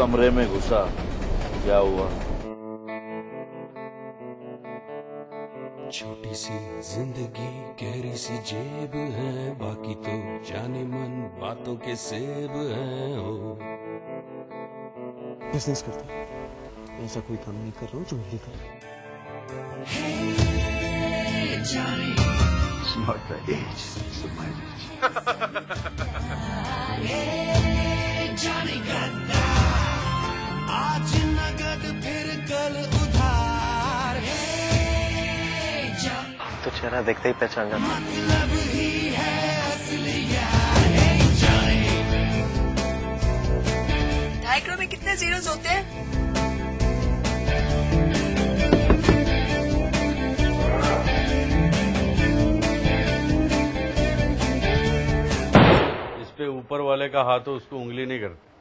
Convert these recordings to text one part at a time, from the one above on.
कमरे में घुसा, क्या हुआ? छोटी सी जिंदगी गहरी सी जेब है, बाकी तो जाने मन बातों के सेब हैं। ओ बिजनेस करता हूँ, ऐसा कोई काम नहीं कर रहा हूँ जो इलीगल है। It's not the age, it's the mileage. जाने गद्दा आज नगद फिर कल उधार है। तो चेहरा देखते ही पहचान जाता। मतलब ही है असली यार है जाने। डायग्राम में कितने जीरोस होते हैं? इस पे ऊपर वाले का हाथ हो, उसको उंगली नहीं करते।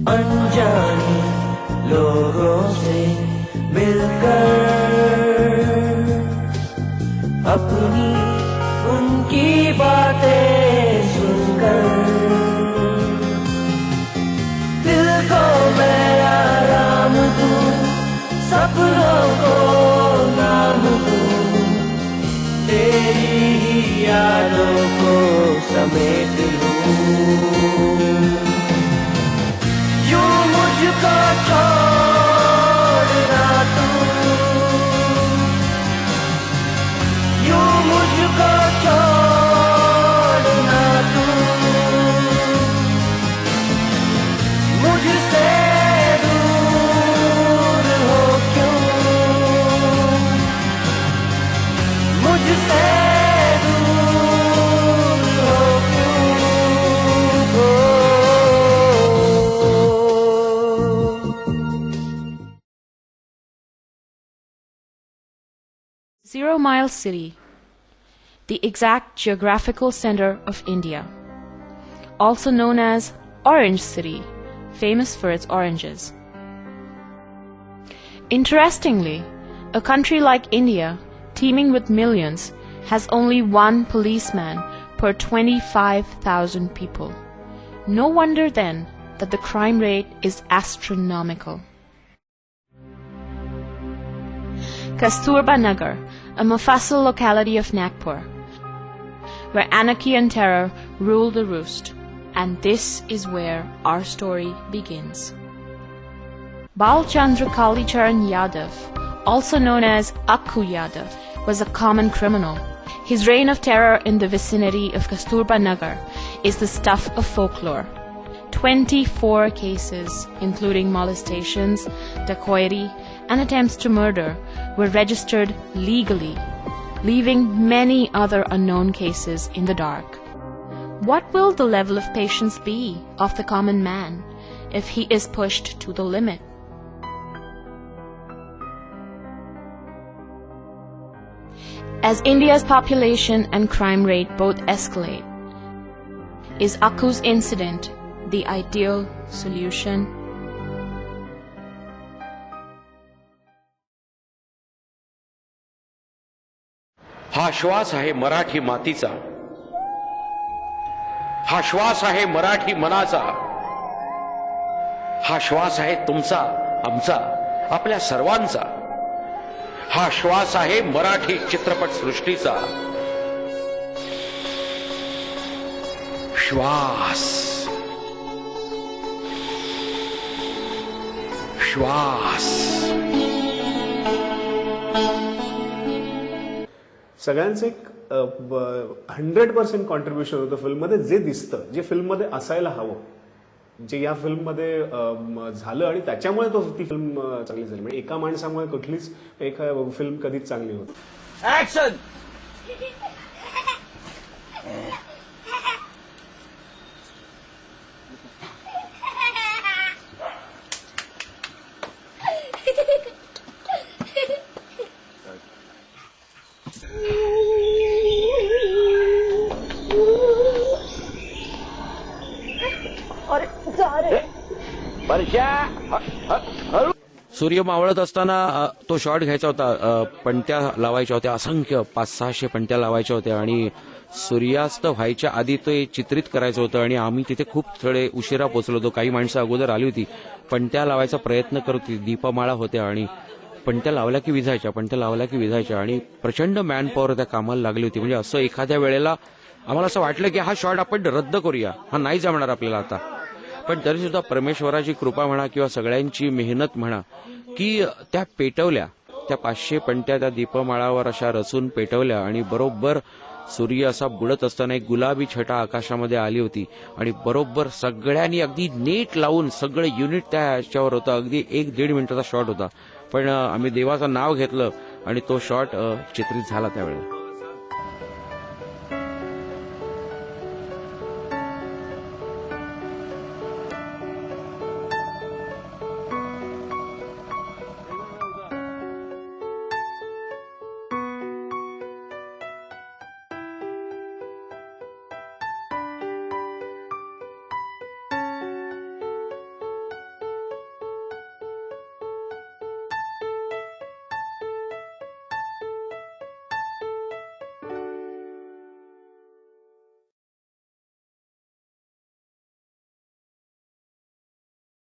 अनजाने लोगों से मिलकर अपनी उनकी बातें सुनकर दिल को मैं आराम दूं, सपनों को नाम दूं, तेरी ही यादों को समेट लूं। मुझको छोड़ना तू, यूं मुझको छोड़ना तू, मुझसे दूर हो क्यों, मुझसे दूर हो क्यों। 0 Mile City, the exact geographical center of India, also known as Orange City, famous for its oranges. Interestingly, a country like India, teeming with millions, has only one policeman per 25,000 people. No wonder then that the crime rate is astronomical. Kasturba Nagar, a Mufassal locality of Nagpur, where anarchy and terror rule the roost, and this is where our story begins. Bal Chandra Kalicharan Yadav, also known as Akku Yadav, was a common criminal. His reign of terror in the vicinity of Kasturba Nagar is the stuff of folklore. 24 cases, including molestations, dacoity, and attempts to murder, were registered legally, leaving many other unknown cases in the dark. What will the level of patience be of the common man if he is pushed to the limit? As India's population and crime rate both escalate, is Akku's incident the ideal solution? हा श्वास आहे मराठी मातीचा, हा श्वास आहे मराठी मनाचा, हा श्वास आहे तुमचा, आमचा, आपल्या सर्वांचा. हा श्वास आहे मराठी चित्रपट सृष्टीचा. श्वास श्वास. सगळ्यांचं एक 100% कॉन्ट्रीब्युशन होतं फिल्ममध्ये. जे दिसतं, जे फिल्ममध्ये असायला हवं, जे या फिल्ममध्ये झालं आणि त्याच्यामुळे ती फिल्म चांगली झाली. म्हणजे एका माणसामुळे कुठलीच फिल्म कधीच चांगली होती. ऍक्शन. सूर्य मावळत असताना तो शॉट घ्यायचा होता. पणत्या लावायच्या होत्या, असंख्य 500-600 पणत्या लावायच्या होत्या आणि सूर्यास्त व्हायच्या आधी ते चित्रित करायचं होतं. आणि आम्ही तिथे खूप थोडे उशिरा पोहोचलो होतो. काही माणसं अगोदर आली होती, पणत्या लावायचा प्रयत्न करत होती. दीपमाळा होत्या आणि पणत्या लावल्या की विझायच्या, पणत्या लावल्या की विझायच्या आणि प्रचंड मॅनपॉवर त्या कामाला लागली होती. म्हणजे असं एखाद्या वेळेला आम्हाला असं वाटलं की हा शॉट आपण रद्द करूया, हा नाही जमणार आपल्याला आता. पण तरी सुद्धा परमेश्वराची कृपा म्हणा किंवा सगळ्यांची मेहनत म्हणा की त्या पेटवल्या. त्या 500 पणत्या त्या दीपमाळावर अशा रचून पेटवल्या आणि बरोबर सूर्य असा बुडत असताना एक गुलाबी छटा आकाशामध्ये आली होती आणि बरोबर सगळ्यांनी अगदी नेट लावून सगळं युनिट त्याच्यावर होतं. अगदी 1-1.5 मिनिटाचा शॉट होता. पण आम्ही देवाचं नाव घेतलं आणि तो शॉट चित्रित झाला त्यावेळेला.